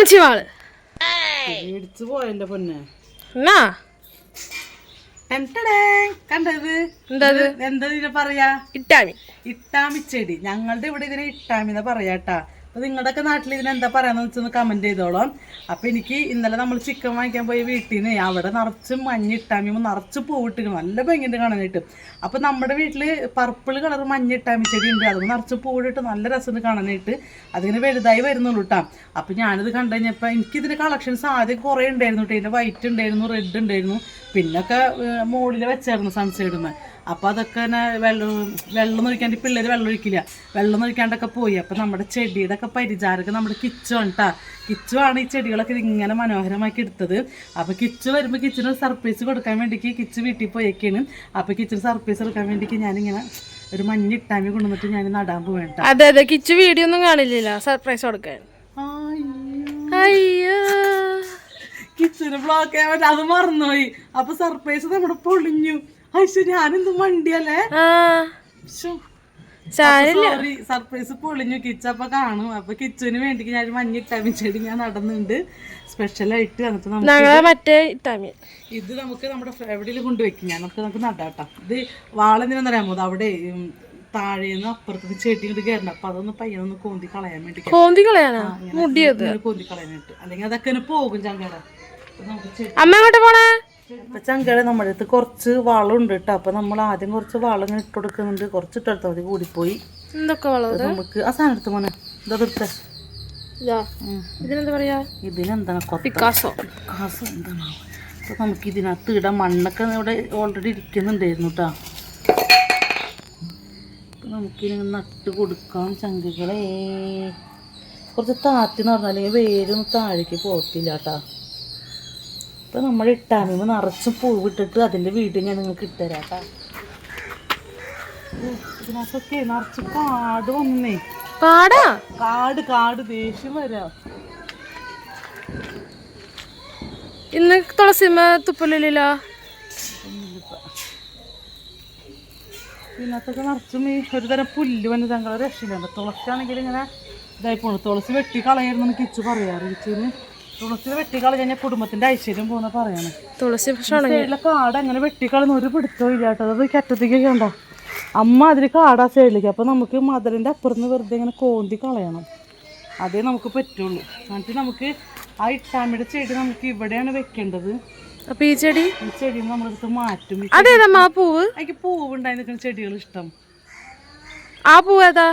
അമ്മച്ചി വാള് മേടിച്ചു പോയല്ലോ പൊന്നെ. എന്നാ കണ്ടത് എന്താ ഇതിനെ പറയാ? ഇട്ടാമിച്ചെടി. ഞങ്ങളുടെ ഇവിടെ ഇതിനെ ഇട്ടാമിന്ന് പറയാട്ടാ. അപ്പൊ നിങ്ങളുടെ ഒക്കെ നാട്ടിൽ ഇതിനെന്താ പറയാന്ന് വെച്ചൊന്ന് കമന്റ് ചെയ്തോളാം. അപ്പൊ എനിക്ക് ഇന്നലെ നമ്മൾ ചിക്കൻ വാങ്ങിക്കാൻ പോയി വീട്ടിൽ നിന്ന് അവിടെ നിറച്ച് മഞ്ഞ ഇട്ടാമിയുമ്പോൾ നിറച്ച് പൂവിട്ടിരിക്കണം, നല്ല ഭംഗിയുണ്ട് കാണാനായിട്ട്. അപ്പൊ നമ്മുടെ വീട്ടില് പർപ്പിൾ കളർ മഞ്ഞ ഇട്ടാമി ചെടി ഉണ്ട്, അത് നിറച്ച് പൂവിട്ട് നല്ല രസമുണ്ട് കാണാനായിട്ട്. അതിങ്ങനെ വലുതായി വരുന്നുള്ളൂ കേട്ടോ. അപ്പൊ ഞാനിത് കണ്ടു കഴിഞ്ഞപ്പോ എനിക്കിതിന്റെ കളക്ഷൻസ് ആദ്യം കുറെ ഉണ്ടായിരുന്നു കേട്ടോ. ഇതിന്റെ വൈറ്റ് ഉണ്ടായിരുന്നു, റെഡ് ഉണ്ടായിരുന്നു, പിന്നൊക്കെ മുകളിൽ വെച്ചായിരുന്നു സൺസൈഡിൽ. അപ്പോൾ അതൊക്കെ തന്നെ വെള്ളം ഒഴിക്കാണ്ട് പിള്ളേർ വെള്ളം ഒഴിക്കില്ല, വെള്ളം ഒഴിക്കാണ്ടൊക്കെ പോയി. അപ്പോൾ നമ്മുടെ ചെടിയുടെ ഒക്കെ പരിചാരക നമ്മുടെ കിച്ചുവാണ് കേട്ടോ. കിച്ചുവാണ് ഈ ചെടികളൊക്കെ ഇങ്ങനെ മനോഹരമാക്കി എടുത്തത്. അപ്പോൾ കിച്ചു വരുമ്പോൾ കിച്ചിന് സർപ്രൈസ് കൊടുക്കാൻ വേണ്ടിക്ക് കിച്ചു വീട്ടിൽ പോയേക്കാണ്. അപ്പോൾ കിച്ചിന് സർപ്രൈസ് കൊടുക്കാൻ വേണ്ടിക്ക് ഞാനിങ്ങനെ ഒരു മഞ്ഞ ഇട്ടാമി കൊണ്ടുവന്നിട്ട് ഞാൻ നടാൻ പോവേണ്ട. അതെ അതെ, കിച്ചു വീഡിയോ ഒന്നും കാണില്ല സർപ്രൈസ് കൊടുക്കാൻ. അയ്യോ കിച്ചന് ബ്ലോക്ക് ചെയ്യാൻ പറ്റും, അത് മറന്നുപോയി. അപ്പൊ സർപ്രൈസ് നമ്മുടെ പൊളിഞ്ഞു. അയ്യോ ഞാനെന്ത് മണ്ടിയല്ലേ. സോറി, സർപ്രൈസ് പൊളിഞ്ഞു. കിച്ചപ്പ കാണും. അപ്പൊ കിച്ചുവിന് വേണ്ടി ഞാൻ മഞ്ഞ ഇട്ടാമി ചെടി ഞാൻ നടന്നുണ്ട് സ്പെഷ്യലായിട്ട്. എന്നിട്ട് നമുക്ക് ഇത് നമുക്ക് നമ്മുടെ എവിടെയും കൊണ്ടുവയ്ക്കും. ഞാൻ നമുക്ക് നടാട്ടാ. ഇത് വാളെന്തിനാന്ന് പോകുന്നത് അവിടെ താഴേന്ന് അപ്പുറത്ത് ചെടി ഇങ്ങോട്ട് കയറണം. അപ്പൊ അതൊന്ന് പയ്യൊന്ന് കോന്തി കളയാൻ വേണ്ടി, കോന്തി കളയാനായിട്ട്. അല്ലെങ്കിൽ അതൊക്കെ പോകും ചങ്കട. അപ്പൊ ചങ്കട നമ്മുടെ അടുത്ത് കുറച്ച് വളമുണ്ട് കേട്ടോ. അപ്പൊ നമ്മൾ ആദ്യം കുറച്ച് വളം ഇങ്ങനെ ഇട്ട് കൊടുക്കുന്നുണ്ട്. കുറച്ച് ഇട്ടെടുത്താൽ മതി, കൂടിപ്പോയി. നമുക്ക് ആ സാധനം എടുത്ത് മോനെ ഇതെടുത്ത ഇതിനെന്താണ് എന്താണ്. അപ്പൊ നമുക്ക് ഇതിനകത്ത് ഇടാൻ മണ്ണൊക്കെ ഇവിടെ ഓൾറെഡി ഇരിക്കുന്നുണ്ടായിരുന്നു കേട്ടോ. നമുക്കിനി നട്ട് കൊടുക്കാം ചങ്കുകളെ. കുറച്ച് താഴ്ത്തിന്ന് പറഞ്ഞാൽ അല്ലെങ്കിൽ വേരൊന്നും താഴേക്ക് പോകത്തില്ല കേട്ടോ. ഇപ്പം നമ്മൾ ഇട്ടാമിമ്പോൾ നിറച്ചും പൂവിട്ടിട്ട് അതിൻ്റെ വീഡിയോ ഞാൻ നിങ്ങൾക്ക് ഇട്ടുതരാം കേട്ടോ. ഇതിനകത്തൊക്കെ നിറച്ച് കാട് വന്നേ. കാട് കാട് ദേഷ്യം വരാം. ഇന്ന് തുളസിമ തുപ്പലില്ല. ഇതിനകത്തൊക്കെ നിറച്ചും ഈ ഒരു തരം പുല്ല് വന്ന് തങ്ങളെ രക്ഷയില്ല. തുളസിയാണെങ്കിൽ ഇങ്ങനെ ഇതായി പോണു. തുളസി വെട്ടി കളയായിരുന്നു കിച്ചു പറയാറ്. കിച്ചുവിന് തുളസി വെട്ടിക്കളഞ്ഞ് കഴിഞ്ഞാൽ കുടുംബത്തിന്റെ ഐശ്വര്യം പോകുന്ന പറയാണ്. തുളസി സൈഡിലെ കാട് അങ്ങനെ വെട്ടിക്കളഞ്ഞ ഒരു പിടുത്തവും ഇല്ല കേട്ടോ. അത് കറ്റത്തേക്കൊക്കെ ഉണ്ടോ അമ്മ അതിന് കാടാ സൈഡിലേക്ക്. അപ്പോൾ നമുക്ക് മതിലിൻ്റെ അപ്പുറത്ത് വെറുതെ ഇങ്ങനെ കോന്തി കളയണം, അതേ നമുക്ക് പറ്റുള്ളൂ. എന്നിട്ട് നമുക്ക് ആ ഇട്ടാമിയുടെ ചെടി നമുക്ക് ഇവിടെയാണ് വെക്കേണ്ടത്. അപ്പൊ ഈ ചെടി നമ്മളെടുത്ത് മാറ്റും. എനിക്ക് പൂവ് ഉണ്ടായി നിൽക്കുന്ന ചെടികൾ ഇഷ്ടം. ആ പൂവ് ഏതാ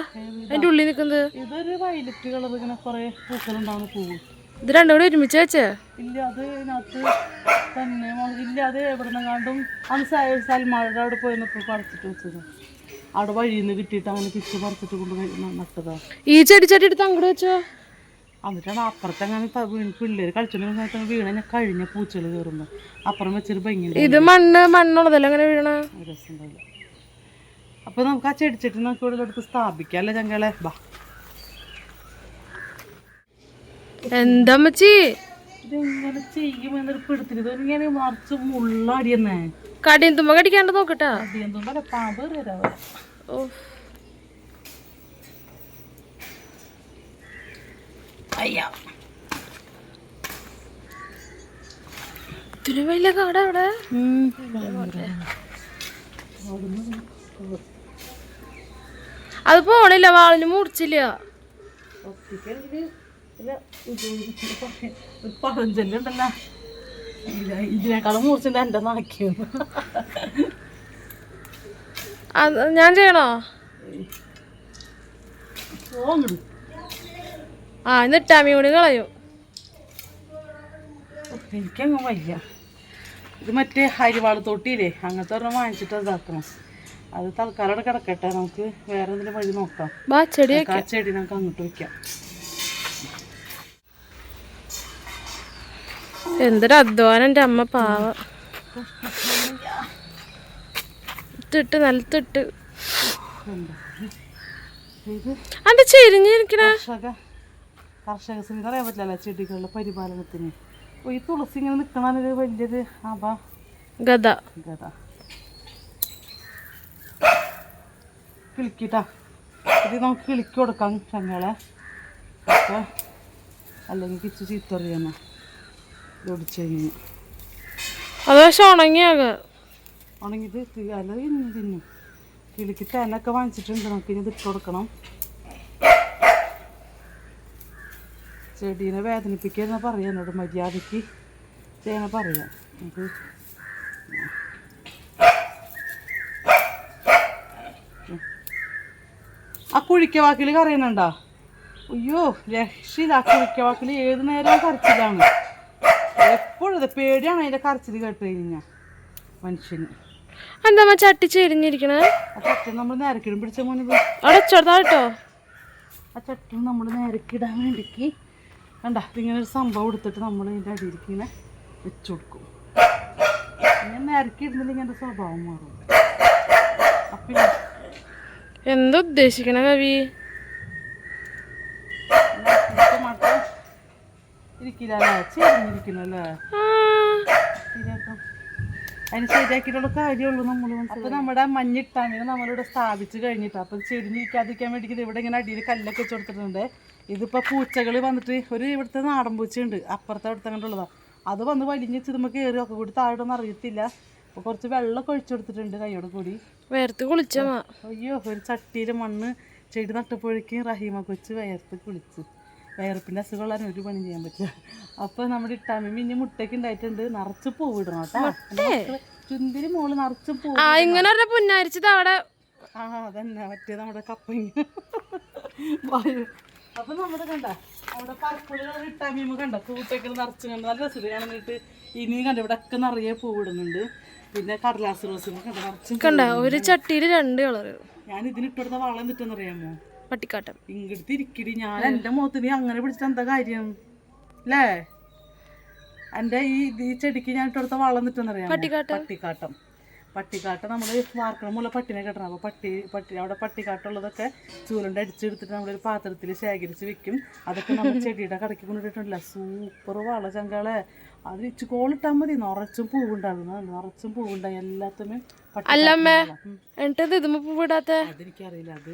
അതിന്റെ ഉള്ളിൽ നിൽക്കുന്നത്? ഇതൊരു വയലറ്റ് കളർ ഇങ്ങനെ കുറെ പൂക്കളുണ്ടാവുന്ന പൂവ്. ഇത് രണ്ടും കൂടെ ഒരുമിച്ച് വെച്ചേ? ഇല്ല, അത് ഇതിനകത്ത് തന്നെ ഇല്ല. അത് എവിടെ നിന്നെങ്ങാണ്ടും അന്ന് സൽമാരുടെ അവിടെ പോയിരുന്നപ്പോൾ പറിച്ചിട്ട് വെച്ചത്. അവിടെ വഴിയിൽ നിന്ന് കിട്ടിയിട്ട് അങ്ങനെ കിച്ച് പറിച്ചിട്ട് കൊണ്ട് നട്ടതാ. ഈ ചെടി എടുത്ത് അങ്ങോട്ട് വെച്ചോ? എന്നിട്ടാണ് അപ്പുറത്തെങ്ങനെ പിള്ളേര് കളിച്ചോണ്ട് വീണ ഞാൻ കഴിഞ്ഞ പൂച്ചകൾ കയറുമ്പോ അപ്പുറം വെച്ചൊരു ഭംഗി. ഇത് മണ്ണുള്ളതല്ല അങ്ങനെ വീണ രസമുണ്ടാവില്ല. അപ്പൊ നമുക്ക് ആ ചെടിച്ചട്ടി നമുക്ക് ഇവിടെ എടുത്ത് സ്ഥാപിക്കാം അല്ലേ ചങ്കളെ? ബാ. എന്താ ഇതെങ്ങനെ ചെയ്യുമെന്നൊരു പിടുത്തില്ല. ഇതൊരിങ്ങനെ മറിച്ച് മുള്ളടിയെന്നേ. കടിയും തുമ്പ കടിക്കാണ്ട് നോക്കട്ടാ. കടിയും തുമ്പല്ല, പാമ്പ് കയറാവ. ഇതിന് വലിയ കാടാ അവിടെ. അത് പോണില്ല, വാളിന് മുറിച്ചില്ല. പഴഞ്ചൊല്ലുണ്ടല്ലോ, ഇതിനേക്കാളും മുറിച്ചിട്ട് എൻ്റെ നാക്കിയത്. ഞാൻ ചെയ്യണോ? ഇന്ന് ഇട്ടാമി കൂടി കളയും. എനിക്കങ്ങ് വയ്യ. ഇത് മറ്റേ അരിവാള് തൊട്ടിയില്ലേ, അങ്ങനത്തെ ഒരെണ്ണം വാങ്ങിച്ചിട്ട് ഇതാക്കണം. അത് തൽക്കാലം അവിടെ കിടക്കട്ടെ, നമുക്ക് വേറെ എന്തെങ്കിലും വഴി നോക്കാം. ആ ചെടി നമുക്ക് അങ്ങോട്ട് വെക്കാം. എന്തൊരു അധ്വാനം എൻ്റെ അമ്മ പാവ. ഇട്ടിട്ട് നിലത്തിട്ട് അത് ചെരിഞ്ഞിരിക്കണ. കർഷക സ്ത്രീ എന്ന് പറയാൻ പറ്റില്ലല്ലോ ചെടികളുടെ പരിപാലനത്തിന്. ഈ തുളസി ഇങ്ങനെ നിൽക്കണൊരു വലിയൊരു ഗത കിളിക്കിട്ടാ. ഇത് നമുക്ക് കിളിക്ക് കൊടുക്കാം ചങ്ങളെ. അപ്പോൾ അല്ലെങ്കിൽ കിച്ചു ചീത്തറിയാമ ഒടിച്ചു കഴിഞ്ഞ്. അത് പക്ഷെ ഉണങ്ങിയാകെ ഉണങ്ങിയത് അല്ല തിന്നു തിന്നു. കിളിക്ക് തേനൊക്കെ വാങ്ങിച്ചിട്ടുണ്ട്, നമുക്ക് ഇനി ഇട്ട് കൊടുക്കണം. ചെടീനെ വേദനിപ്പിക്കുക പറയാം എന്നോട്, മര്യാദയ്ക്ക് ചെയ്യണ പറയാം. നമുക്ക് ആ കുഴിക്കവാക്കിൽ കരയുന്നുണ്ടോ? അയ്യോ രക്ഷയില്ല. ആ കുഴിക്കവാക്കിൽ ഏത് നേരവും കരച്ചിലാണ്. എപ്പോഴും പേടിയാണ് അതിൻ്റെ കരച്ചിൽ കേട്ട് കഴിഞ്ഞാൽ മനുഷ്യന്. എന്താ ചട്ടി ചെരിഞ്ഞിരിക്കണേ? ആ ചട്ടി നമ്മൾ നേരക്കിടും പിടിച്ച മോനെ അടച്ചോട്ടോ. ആ ചട്ടി നമ്മൾ നേരക്കിടാൻ വേണ്ടിക്ക് കണ്ട ഇങ്ങനെ ഒരു സംഭവം എടുത്തിട്ട് നമ്മൾ ഇതിൻ്റെ അടിയിലേക്ക് ഇങ്ങനെ വെച്ചു കൊടുക്കും. ഇങ്ങനെ നേരക്കിടുന്നില്ലെങ്കിൽ എൻ്റെ സ്വഭാവം മാറും. അപ്പം എന്താ ഉദ്ദേശിക്കണ കവി? മാത്രം ഇരിക്കില്ലല്ലേ, ചെരിഞ്ഞിരിക്കണല്ലേ. ശരിയാക്കാം, അതിന് ശരിയാക്കിയിട്ടുള്ള കാര്യമുള്ളൂ നമ്മൾ. അപ്പോൾ നമ്മുടെ മഞ്ഞിട്ടാമിനെ നമ്മളിവിടെ സ്ഥാപിച്ച് കഴിഞ്ഞിട്ട് അപ്പം ചെരിഞ്ഞിരിക്കാതിരിക്കാൻ വേണ്ടിയിട്ട് ഇവിടെ ഇങ്ങനെ അടിയിൽ കല്ലൊക്കെ വെച്ച് കൊടുത്തിട്ടുണ്ട്. ഇതിപ്പോൾ പൂച്ചകൾ വന്നിട്ട് ഒരു ഇവിടുത്തെ നാടൻ പൂച്ചയുണ്ട്, അപ്പുറത്തെ അവിടുത്തെ കണ്ടുള്ളതാണ്. അത് വന്ന് വലിഞ്ഞ് ചിതുമ്പോൾ കയറി ഒക്കെ കൂടി താഴോട്ടൊന്നും അറിയത്തില്ല. അപ്പോൾ കുറച്ച് വെള്ളമൊക്കെ ഒഴിച്ചു കൊടുത്തിട്ടുണ്ട് കൈയോട് കൂടി. വേർത്ത് കുളിച്ച അയ്യോ ഒരു ചട്ടിയിൽ മണ്ണ് ചെടി നട്ടപ്പോഴേക്കും റഹീമ കൊച്ച് വയർത്ത് കുളിച്ച്. വയർപ്പിൻ്റെ അസുഖമുള്ള ഒരു പണി ചെയ്യാൻ പറ്റുക. അപ്പോൾ നമ്മുടെ ഇട്ടാമി ഇനി മുട്ടയ്ക്ക് ഉണ്ടായിട്ടുണ്ട്. നിറച്ച് പൂവിടണം കേട്ടോ. ചുന്തിരി മോള് നിറച്ച് പൂവ്. ഇങ്ങനെ പുന്നാരിച്ചത് അവിടെ. ആ അതന്നെ മറ്റേ നമ്മുടെ കപ്പങ്ങ. അപ്പൊ നമ്മുടെ കണ്ട അവിടെ പർപ്പിളുകൾ ഇട്ടാമീമ കണ്ട പൂട്ടൊക്കെ നിറച്ച് കണ്ട് നല്ല രസം കാണുന്നിട്ട്. ഇനിയും കണ്ട ഇവിടെ ഒക്കെ നിറയെ പൂവിടുന്നുണ്ട്. പിന്നെ കടലാസ് റോസും കണ്ട നിറച്ചും കണ്ട. ഒരു ചട്ടിയിൽ 2 കളറ്. ഞാൻ ഇതിനിട്ടെടുത്ത വളം എന്നിട്ടെന്നറിയാമോ? പട്ടിക്കാട്ടം. ഇങ്ങടുത്ത് ഇരിക്കടി. ഞാൻ എൻ്റെ മുഖത്ത് നീ അങ്ങനെ പിടിച്ചിട്ട് എന്താ കാര്യം അല്ലേ? എൻ്റെ ഈ ചെടിക്ക് ഞാൻ ഇട്ടെടുത്ത വളം എന്നിട്ടെന്നറിയാമോ? പട്ടിക്കാട്ടം. പട്ടിക്കാട്ടം നമ്മൾ വാർക്കണമുള്ള പട്ടിനെ കെട്ടണം. അപ്പോൾ പട്ടി അവിടെ പട്ടിക്കാട്ടുള്ളതൊക്കെ ചൂലുണ്ട് അടിച്ചെടുത്തിട്ട് നമ്മളൊരു പാത്രത്തിൽ ശേഖരിച്ച് വെക്കും. അതൊക്കെ നമ്മൾ ചെടിയുടെ കടയ്ക്ക് കൊണ്ടിട്ടുണ്ടല്ലോ. സൂപ്പർ വള ചങ്കളെ. അത് ഇച്ച് കോളിട്ടാൽ മതി. നിറച്ചും പൂവുണ്ടാകും. നിറച്ചും പൂവുണ്ടാകും എല്ലാത്തിനും. അതെനിക്കറിയില്ല, അത്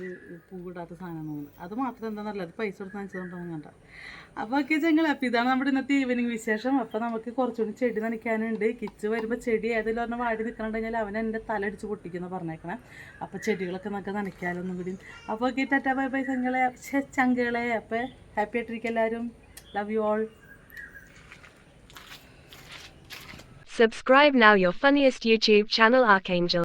പൂവിടാത്ത സാധനമാണ്. അത് മാത്രം എന്താണെന്നല്ല, അത് പൈസ കൊടുത്ത് വാങ്ങിച്ചതുകൊണ്ടൊന്നും കണ്ട. അപ്പോൾ ഓക്കെ ചെങ്ങൾ, അപ്പോൾ ഇതാണ് നമ്മുടെ ഇന്നത്തെ ഈവനിങ് വിശേഷം. അപ്പോൾ നമുക്ക് കുറച്ചുകൂടി ചെടി നനയ്ക്കാനുണ്ട്. കിച്ച് വരുമ്പോൾ ചെടി ഏതെങ്കിലും പറഞ്ഞാൽ വാടി നിൽക്കണമെങ്കിൽ അവൻ എൻ്റെ തല അടിച്ച് പൊട്ടിക്കുന്ന പറഞ്ഞേക്കണം. അപ്പോൾ ചെടികളൊക്കെ നമുക്ക് നനയ്ക്കാലൊന്നും കൂടി. അപ്പോൾ ഓക്കെ ടാറ്റാ ബൈ ബൈ ചങ്കളെ ചങ്കളെ. അപ്പോൾ ഹാപ്പി ആയിട്ടിരിക്കും എല്ലാവരും. Love you all. Subscribe now, your funniest YouTube channel Archangel.